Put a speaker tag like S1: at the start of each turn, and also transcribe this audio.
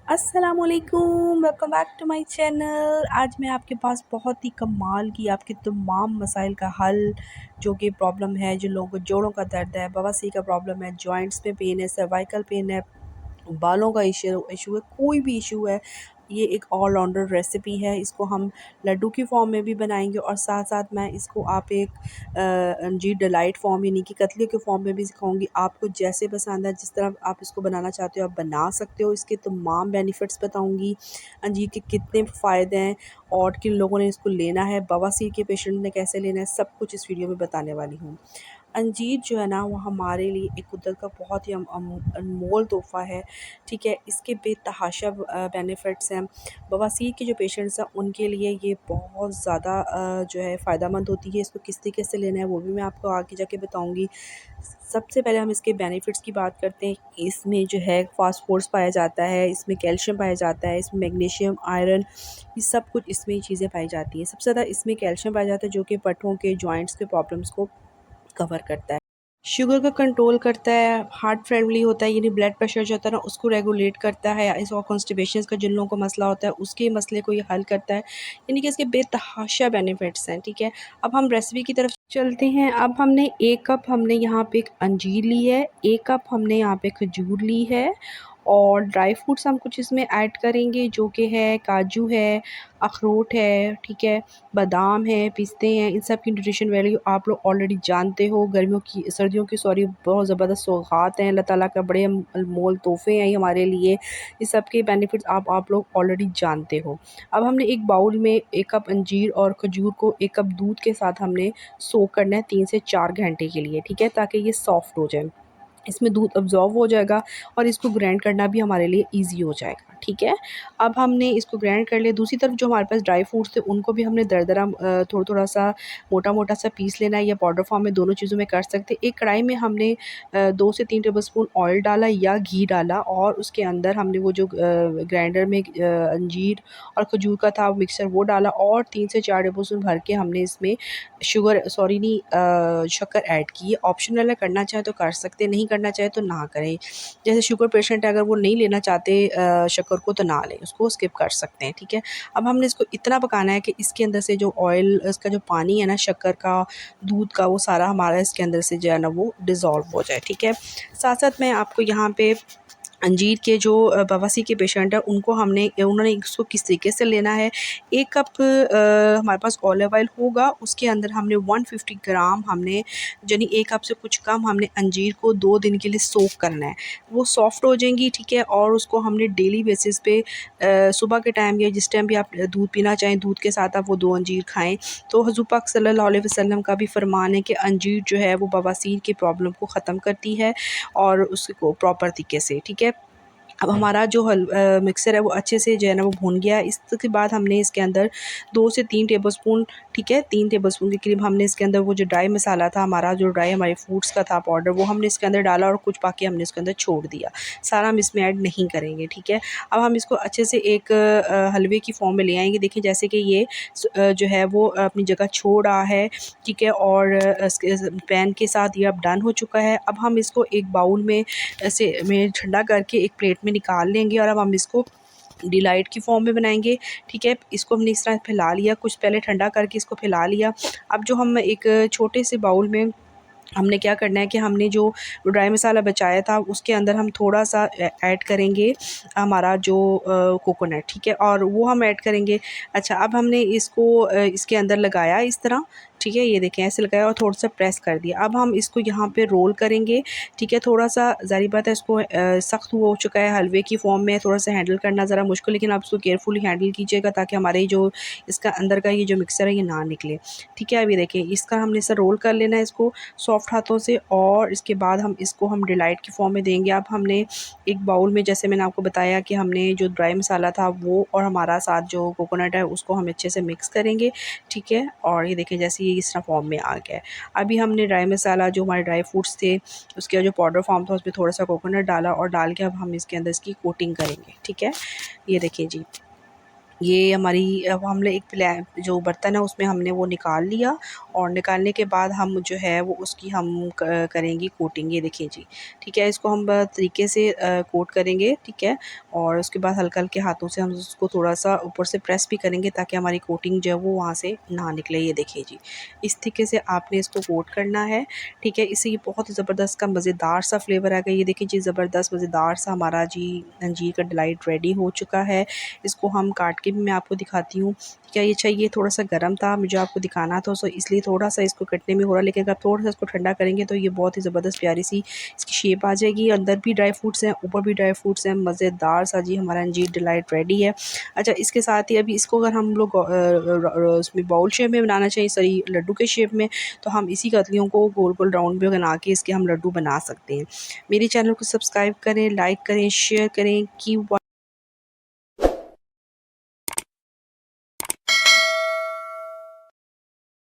S1: अस्सलामुअलैकुम, welcome back to my channel. आज मैं आपके पास बहुत ही कमाल की आपके तमाम मसाइल का हल, जो कि प्रॉब्लम है, जिन लोगों को जोड़ों का दर्द है, बवासीर का प्रॉब्लम है, जॉइंट्स में पेन है, सर्वाइकल पेन है, बालों का इशू है, कोई भी इशू है, ये एक ऑलराउंडर रेसिपी है। इसको हम लड्डू की फॉर्म में भी बनाएंगे और साथ साथ मैं इसको आप एक जी डिलाइट फॉर्म यानी कि कतली के फॉर्म में भी सिखाऊंगी। आपको जैसे पसंद है, जिस तरह आप इसको बनाना चाहते हो आप बना सकते हो। इसके तमाम बेनिफिट्स बताऊंगी, अंजीर के कितने फ़ायदे हैं और किन लोगों ने इसको लेना है, बवासीर के पेशेंट ने कैसे लेना है, सब कुछ इस वीडियो में बताने वाली हूँ। अंजीर जो है ना, वो हमारे लिए एक कुदरत का बहुत ही अनमोल तोहफ़ा है। ठीक है, इसके बेतहाशा बेनिफिट्स हैं। बवासीर के जो पेशेंट्स हैं उनके लिए ये बहुत ज़्यादा जो है फ़ायदेमंद होती है। इसको किस तरीके से लेना है वो भी मैं आपको आगे जाके बताऊँगी। सबसे पहले हम इसके बेनिफिट्स की बात करते हैं। इसमें जो है फास्फोरस पाया जाता है, इसमें कैल्शियम पाया जाता है, इसमें मैग्नीशियम, आयरन, ये सब कुछ इसमें ये चीज़ें पाई जाती हैं। सबसे ज़्यादा इसमें कैल्शियम पाया जाता है, जो कि पट्ठों के जॉइंट्स के प्रॉब्लम्स को कवर करता है। शुगर को कंट्रोल करता है, हार्ट फ्रेंडली होता है, यानी ब्लड प्रेशर जो होता है ना उसको रेगुलेट करता है। इस और कॉन्स्टिपेशन का जिन लोगों को मसला होता है उसके मसले को ये हल करता है। यानी कि इसके बेतहाशा बेनिफिट्स हैं। ठीक है, अब हम रेसिपी की तरफ चलते हैं। अब हमने 1 कप हमने यहाँ पे एक अंजीर ली है, 1 कप हमने यहाँ पे खजूर ली है और ड्राई फ्रूट्स हम कुछ इसमें ऐड करेंगे, जो कि है काजू है, अखरोट है, ठीक है, बादाम है, पिस्ते हैं। इन सब की न्यूट्रिशन वैल्यू आप लोग ऑलरेडी जानते हो। सर्दियों की बहुत ज़बरदस्त सौगात हैं, अल्लाह ताला का बड़े अनमोल तोहफ़े हैं ये हमारे लिए। इस सब के बेनिफिट्स आप लोग ऑलरेडी जानते हो। अब हमने एक बाउल में 1 कप अंजीर और खजूर को 1 कप दूध के साथ हमने सोक करना है 3 से 4 घंटे के लिए, ठीक है, ताकि ये सॉफ्ट हो जाए। इसमें दूध अब्ज़ॉर्ब हो जाएगा और इसको ग्राइंड करना भी हमारे लिए ईज़ी हो जाएगा, ठीक है। अब हमने इसको ग्राइंड कर लिया। दूसरी तरफ जो हमारे पास ड्राई फ्रूट्स थे उनको भी हमने दरदरा थोड़ा-थोड़ा सा मोटा-मोटा सा पीस लेना है, या पाउडर फॉर्म में, दोनों चीज़ों में कर सकते हैं। एक कढ़ाई में हमने 2 से 3 टेबलस्पून ऑयल डाला या घी डाला और उसके अंदर हमने वो जो ग्राइंडर में अंजीर और खजूर का था मिक्सचर वो डाला और 3 से 4 टेबलस्पून भर के हमने इसमें शक्कर ऐड की है। ऑप्शनल है, करना चाहे तो कर सकते हैं, नहीं करना चाहे तो ना करें। जैसे शुगर पेशेंट है, अगर वो नहीं लेना चाहते शक्कर को, तो ना लें, उसको स्किप कर सकते हैं, ठीक है। अब हमने इसको इतना पकाना है कि इसके अंदर से जो ऑयल, इसका जो पानी है ना, शक्कर का, दूध का, वो सारा हमारा इसके अंदर से जो है ना वो डिज़ोल्व हो जाए, ठीक है। साथ-साथ मैं आपको यहाँ पे अंजीर के जो बवासीर के पेशेंट हैं उन्होंने इसको किस तरीके से लेना है। 1 कप हमारे पास ऑलिव ऑयल होगा, उसके अंदर हमने 150 ग्राम हमने, यानी 1 कप से कुछ कम, हमने अंजीर को 2 दिन के लिए सोक करना है। वो सॉफ्ट हो जाएंगी, ठीक है, और उसको हमने डेली बेसिस पे सुबह के टाइम या जिस टाइम भी आप दूध पीना चाहें, दूध के साथ आप वो 2 अंजीर खाएँ। तो हुज़ूर पाक सल्लल्लाहु अलैहि वसल्लम का भी फ़रमान है कि अंजीर जो है वो बवासीर की प्रॉब्लम को ख़त्म करती है और उसको प्रॉपर तरीके से, ठीक है। अब हमारा जो मिक्सर है वो अच्छे से जो है ना वो भून गया है। इसके बाद हमने इसके अंदर 2 से 3 टेबलस्पून, ठीक है, 3 टेबलस्पून के करीब हमने इसके अंदर वो जो ड्राई मसाला था हमारा, जो ड्राई हमारे फ्रूट्स का था पाउडर, वो हमने इसके अंदर डाला और कुछ बाकी हमने इसके अंदर छोड़ दिया। सारा हम इसमें ऐड नहीं करेंगे, ठीक है। अब हम इसको अच्छे से एक हलवे की फॉर्म में ले आएँगे। देखिए जैसे कि ये जो है वो अपनी जगह छोड़ रहा है, ठीक है, और इसके पैन के साथ ये अब डन हो चुका है। अब हम इसको एक बाउल में ऐसे में ठंडा करके एक प्लेट में निकाल लेंगे और अब हम इसको डिलाइट की फॉर्म में बनाएंगे, ठीक है। इसको हमने इस तरह फैला लिया, कुछ पहले ठंडा करके इसको फैला लिया। अब जो हम एक छोटे से बाउल में हमने क्या करना है कि हमने जो ड्राई मसाला बचाया था उसके अंदर हम थोड़ा सा ऐड करेंगे हमारा जो कोकोनट, ठीक है, और वो हम ऐड करेंगे। अच्छा, अब हमने इसको इसके अंदर लगाया इस तरह, ठीक है, ये देखें ऐसे लगाया और थोड़ा सा प्रेस कर दिया। अब हम इसको यहाँ पे रोल करेंगे, ठीक है। थोड़ा सा ज़ाहिर बात है इसको सख्त हो चुका है, हलवे की फॉर्म में थोड़ा सा हैंडल करना ज़रा मुश्किल, लेकिन आप इसको केयरफुली हैंडल कीजिएगा ताकि हमारे जो इसका अंदर का ये जो मिक्सर है ये ना निकले, ठीक है। अभी देखें इसका हमने इसे रोल कर लेना है इसको सॉफ्ट हाथों से, और इसके बाद हम डिलाइट की फॉर्म में देंगे। अब हमने एक बाउल में, जैसे मैंने आपको बताया कि हमने जो ड्राई मसाला था वो और हमारा साथ जो कोकोनट है उसको हम अच्छे से मिक्स करेंगे, ठीक है। और ये देखें जैसे ये इस तरह फॉर्म में आ गया है। अभी हमने ड्राई मसाला, जो हमारे ड्राई फ्रूट्स थे, उसका जो पाउडर फॉर्म था उसमें थोड़ा सा कोकोनट डाला और डाल के अब हम इसके अंदर इसकी कोटिंग करेंगे, ठीक है। ये देखिए जी, ये हमारी अब हमने एक जो बर्तन है उसमें हमने वो निकाल लिया, और निकालने के बाद हम जो है वो उसकी हम करेंगे कोटिंग। ये देखिए जी, ठीक है, इसको हम तरीके से कोट करेंगे, ठीक है। और उसके बाद हल्का हल्के हाथों से हम उसको थोड़ा सा ऊपर से प्रेस भी करेंगे ताकि हमारी कोटिंग जो है वो वहाँ से ना निकले। ये देखिए जी, इस तरीके से आपने इसको कोट करना है, ठीक है। इससे ये बहुत ज़बरदस्त का मज़ेदार सा फ्लेवर आएगा। ये देखिए जी, ज़बरदस्त मज़ेदार सा हमारा जी अंजीर का डिलाइट रेडी हो चुका है। इसको हम काट के भी मैं आपको दिखाती हूँ। ठीक है, ये चाहिए थोड़ा-सा गरम था, मुझे आपको दिखाना था, सो इसलिए थोड़ा-सा इसको कटने में हो रहा है, लेकिन अगर थोड़ा-सा इसको ठंडा करेंगे तो ये बहुत ही ज़बरदस्त प्यारी-सी इसकी शेप आ जाएगी। अंदर भी ड्राई फ्रूट्स हैं, ऊपर भी ड्राई फ्रूट्स हैं, मज़ेदार सा जी हमारा अंजीर डिलाइट रेडी है। अच्छा, इसके साथ ही अभी इसको अगर हम लोग उसमें बाउल शेप में बनाना चाहिए, सॉरी लड्डू के शेप में, तो हम इसी कतलियों को गोल-गोल राउंड में बना के इसके हम लड्डू बना सकते हैं। मेरे चैनल को सब्सक्राइब करें, लाइक करें, शेयर करें। कीप